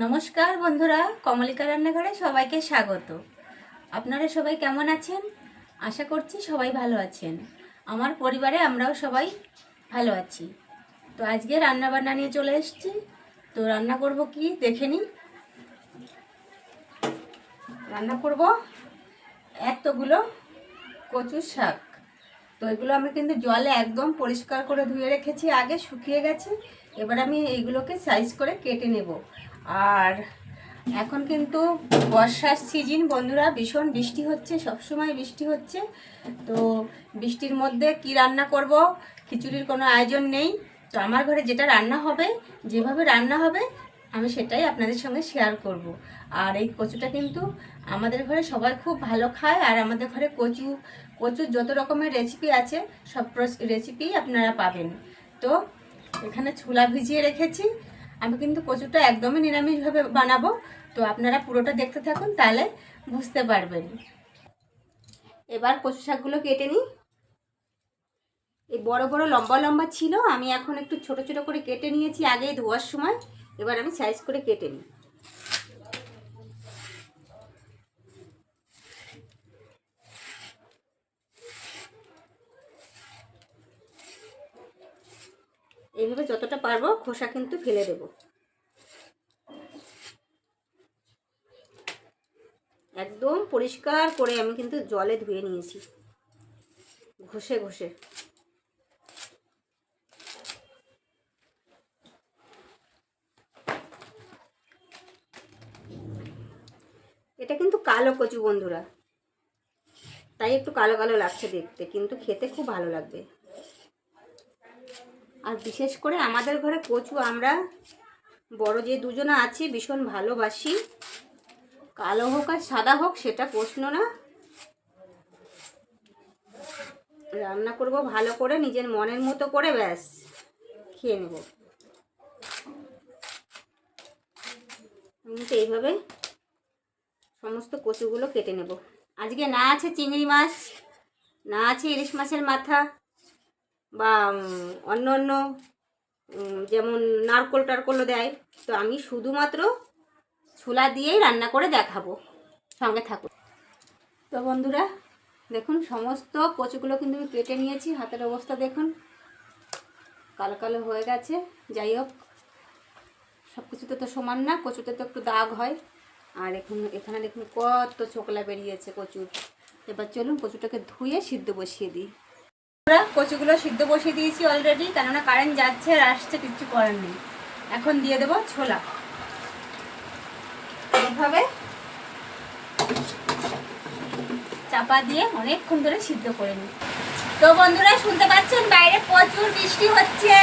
নমস্কার বন্ধুরা, কমলিকা রান্নাঘরে সবাইকে স্বাগত। আপনারা সবাই কেমন আছেন? আশা করছি সবাই ভালো আছেন। আমার পরিবারে আমরাও সবাই ভালো আছি। তো আজকে রান্না বান্না নিয়ে চলে এসেছি। তো রান্না করব কি দেখে নিন। রান্না করব এতগুলো কচুর শাক। তো এগুলো আমি কিন্তু জলে একদম পরিষ্কার করে ধুয়ে রেখেছি, আগে শুকিয়ে গেছে। এবার আমি এইগুলোকে সাইজ করে কেটে নেব। আর এখন কিন্তু বর্ষার সিজন বন্ধুরা, ভীষণ বৃষ্টি হচ্ছে, সবসময় বৃষ্টি হচ্ছে। তো বৃষ্টির মধ্যে কি রান্না করব, খিচুড়ির কোনো আয়োজন নেই। তো আমার ঘরে যেটা রান্না হবে, যেভাবে রান্না হবে, আমি সেটাই আপনাদের সঙ্গে শেয়ার করব। আর এই কচুটা কিন্তু আমাদের ঘরে সবাই খুব ভালো খায়। আর আমাদের ঘরে কচুর যত রকমের রেসিপি আছে, সব রেসিপি আপনারা পাবেন। তো এখানে ছোলা ভিজিয়ে রেখেছি। আমি কিন্তু কচুটা একদমই নিরামিষভাবে বানাবো। তো আপনারা পুরোটা দেখতে থাকুন, তাহলে বুঝতে পারবেন। এবার কচু শাকগুলো কেটে নিই। এই বড় বড় লম্বা লম্বা ছিল, আমি এখন একটু ছোট ছোট করে কেটে নিয়েছি আগেই ধোয়ার সময়। এবার আমি সাইজ করে কেটে নিই। এইভাবে যতটা পারবো খোসা কিন্তু ফেলে দেব। একদম পরিষ্কার করে আমি কিন্তু জলে ধুয়ে নিয়েছি, ঘষে ঘষে। এটা কিন্তু কালো কচু বন্ধুরা, তাই একটু কালো কালো লাগছে দেখতে, কিন্তু খেতে খুব ভালো লাগবে। আর বিশেষ করে আমাদের ঘরে কচু আমরা বড় যে দুজনা আছি ভীষণ ভালোবাসি। কালো হোক আর সাদা হোক সেটা প্রশ্ন না, রান্না করব ভালো করে নিজের মনের মতো করে, ব্যাস খেয়ে নেব। আমি তো এইভাবে সমস্ত কচুগুলো কেটে নেব। আজকে না আছে চিংড়ি মাছ, না আছে ইলিশ মাছের মাথা, বা অন্য অন্য যেমন নারকোল টারকোলও দেয়। তো আমি শুধুমাত্র ছোলা দিয়েই রান্না করে দেখাবো, সঙ্গে থাকুন। তো বন্ধুরা দেখুন, সমস্ত কচুগুলো কিন্তু আমি কেটে নিয়েছি। হাতের অবস্থা দেখুন, কালো কালো হয়ে গেছে। যাই হোক, সব কিছুতে তো সমান না, কচুতে তো একটু দাগ হয়। আর এখানে দেখুন কত ছোকলা বেরিয়েছে কচুর। এবার চলুন কচুটাকে ধুয়ে সিদ্ধ বসিয়ে দিই। কচুগুলো সিদ্ধ বসিয়ে দিয়েছি অলরেডি, কেননা কারেন্ট যাচ্ছে আর আসছে, কিচ্ছু করার নেই। এখন দিয়ে দেবো ছোলা। এইভাবে চাপা দিয়ে অনেকক্ষণ ধরে সিদ্ধ করে নিই। তো বন্ধুরা শুনতে পাচ্ছেন, বাইরে প্রচুর বৃষ্টি হচ্ছে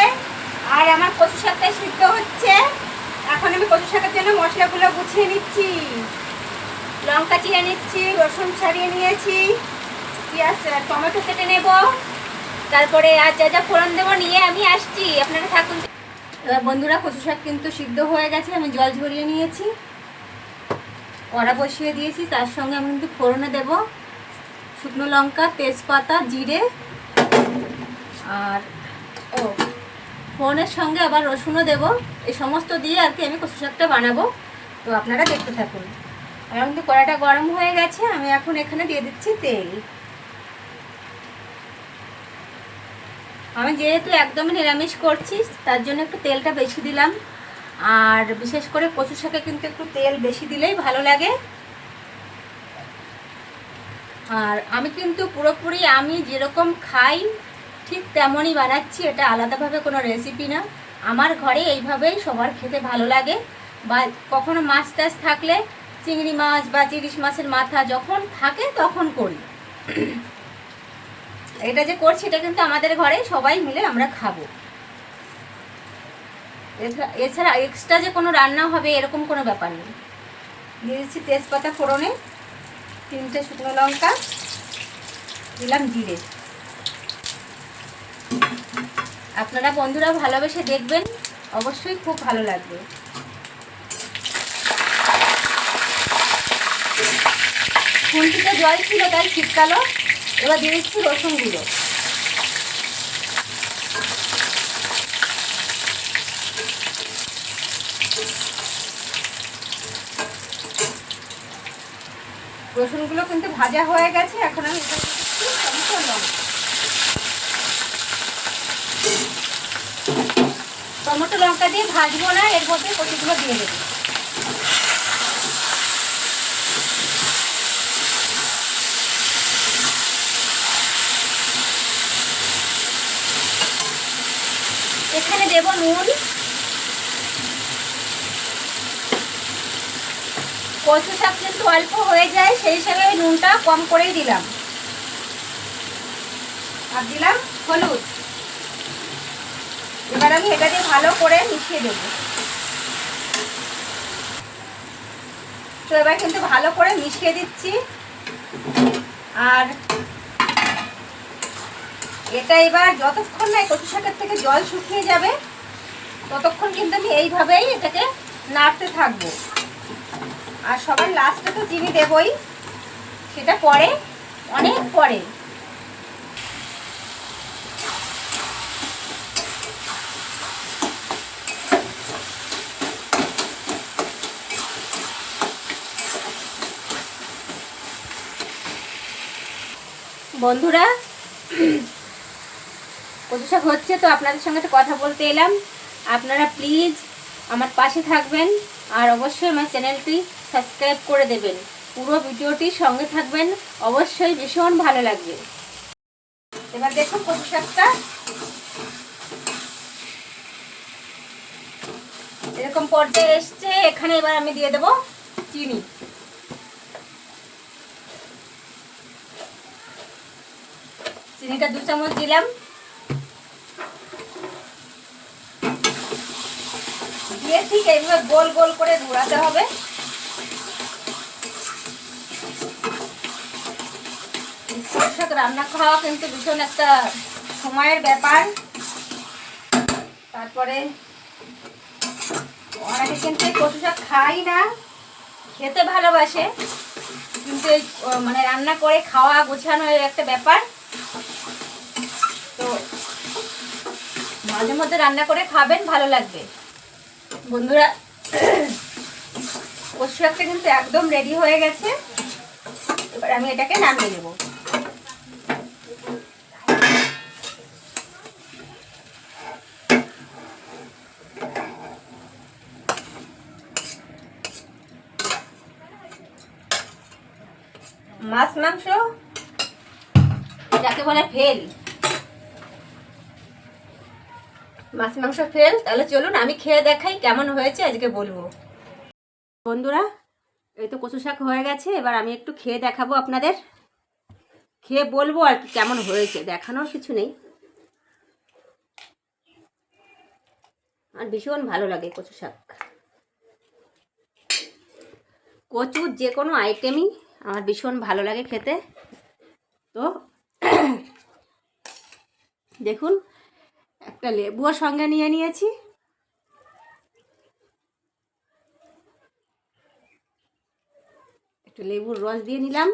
আর আমার কচু শাকটা সিদ্ধ হচ্ছে। এখন আমি কচু শাকের জন্য মশলাগুলো গুছিয়ে নিচ্ছি। লঙ্কা চিড়ে নিচ্ছি, রসুন ছাড়িয়ে নিয়েছি, পেঁয়াজ টমেটো কেটে নেব, তারপরে আর যা যা ফোড়ন দেবো নিয়ে আমি আসছি, আপনারা থাকুন। এবার বন্ধুরা কচু শাক কিন্তু সিদ্ধ হয়ে গেছে, আমি জল ঝরিয়ে নিয়েছি, কড়া বসিয়ে দিয়েছি। তার সঙ্গে আমি কিন্তু ফোড়নে দেব শুকনো লঙ্কা, তেজপাতা, জিরে, আর ফোড়নের সঙ্গে আবার রসুনও দেব। এই সমস্ত দিয়ে আর কি আমি কচু শাকটা বানাবো। তো আপনারা দেখতে থাকুন। আর কিন্তু কড়াটা গরম হয়ে গেছে, আমি এখন এখানে দিয়ে দিচ্ছি তেল। আমি যেহেতু একদমই নিরামিষ করছি, তার জন্য একটু তেলটা বেশি দিলাম। আর বিশেষ করে কচু শাকে কিন্তু একটু তেল বেশি দিলেই ভালো লাগে। আর আমি কিন্তু পুরোপুরি আমি যেরকম খাই ঠিক তেমনই বানাচ্ছি, এটা আলাদাভাবে কোনো রেসিপি না। আমার ঘরে এইভাবেই সবার খেতে ভালো লাগে। বা কখনো মাছ টাছ থাকলে, চিংড়ি মাছ বা ইলিশ মাছের মাথা যখন থাকে তখন করি। এটা যে করছি এটা কিন্তু আমাদের ঘরে সবাই মিলে আমরা খাবো। এছাড়া এক্সট্রা যে কোনো রান্না হবে এরকম কোনো ব্যাপার নেই। দিয়ে দিচ্ছি তেজপাতা ফোড়নে, 3টে শুকনো লঙ্কা, দিলাম জিরে। আপনারা বন্ধুরা ভালোবেসে দেখবেন, অবশ্যই খুব ভালো লাগবে। খুন্তিতে জল ছিল তাই শীতকালও। এবার দিয়ে দিচ্ছি রসুনগুলো। রসুনগুলো কিন্তু ভাজা হয়ে গেছে। এখন আমি এখানে দিচ্ছি টমেটো লঙ্কা। টমেটো লঙ্কা দিয়ে ভাজবো না, এর মধ্যে কচুগুলো দিয়ে দেবো। এখানে দেব নুন। কচু শাক কিন্তু অল্প হয়ে যায়, সেই হিসাবে আমি নুনটা কম করেই দিলাম। আর দিলাম হলুদ। এবার আমি এটা দিয়ে ভালো করে মিশিয়ে দেব। তো এবার কিন্তু ভালো করে মিশিয়ে দিচ্ছি। আর এটা এবার যতক্ষণ না কচু শাকের থেকে জল শুকিয়ে যাবে ততক্ষণ কিন্তু আমি এইভাবেই এটাকে নাড়তে থাকবো। আর সবার লাস্টে তো চিনি দেবই, সেটা পরে, অনেক পরে। বন্ধুরা, কচু শাক হচ্ছে তো আপনাদের সঙ্গে তো কথা বলতে এলাম। আপনারা প্লিজ আমার পাশে থাকবেন আর অবশ্যই আমার চ্যানেলটি সাবস্ক্রাইব করে দেবেন। পুরো ভিডিওটি সঙ্গে থাকবেন, অবশ্যই ভীষণ ভালো লাগবে। এবার দেখুন কচু শাকটা এরকম পর্যায়ে এসছে। এখানে এবার আমি দিয়ে দেব চিনি। চিনিটা 2 চামচ দিলাম। দিয়ে ঠিক এইভাবে গোল গোল করে ঘোরাতে হবে। কচু শাক রান্না খাওয়া কিন্তু ভীষণ একটা সময়ের ব্যাপার। তারপরে অনেকে কিন্তু কচু শাক খাই না, খেতে ভালোবাসে, কিন্তু এই মানে রান্না করে খাওয়া গোছানো একটা ব্যাপার। তো মাঝে মধ্যে রান্না করে খাবেন, ভালো লাগবে। বন্ধুরা, কচু শাকটা কিন্তু একদম রেডি হয়ে গেছে। এবার আমি এটাকে নামিয়ে নেব। মাছ মাংস যাকে বলে ফেল, মাছ মাংস ফেল। তাহলে চলুন আমি খেয়ে দেখাই কেমন হয়েছে, আজকে বলবো। বন্ধুরা, এই তো কচু শাক হয়ে গেছে। এবার আমি একটু খেয়ে দেখাবো আপনাদের, খেয়ে বলবো আর কি কেমন হয়েছে। দেখানোর কিছু নেই, আর ভীষণ ভালো লাগে কচু শাক। কচুর যে কোনো আইটেমই আমার ভীষণ ভালো লাগে খেতে। তো দেখুন, একটা লেবুও সঙ্গে নিয়ে নিয়েছি। একটু লেবুর রস দিয়ে নিলাম।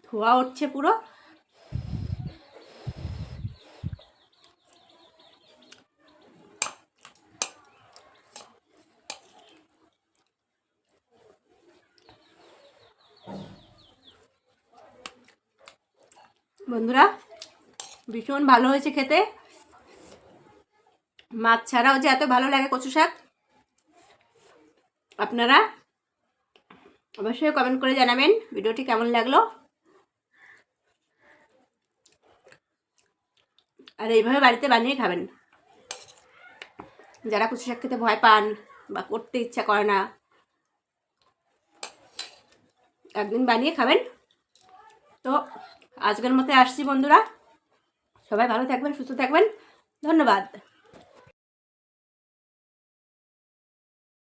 ধোয়া উঠছে পুরো। বন্ধুরা, ভীষণ ভালো হয়েছে খেতে। মাছ ছাড়াও যে এত ভালো লাগে কচু শাক, আপনারা অবশ্যই কমেন্ট করে জানাবেন ভিডিওটি কেমন লাগলো। আর এইভাবে বাড়িতে বানিয়ে খাবেন। যারা কচু শাক খেতে ভয় পান বা করতে ইচ্ছা করে না, একদিন বানিয়ে খাবেন। তো আজকের মতো আসছি বন্ধুরা, সবাই ভালো থাকবেন, সুস্থ থাকবেন। ধন্যবাদ।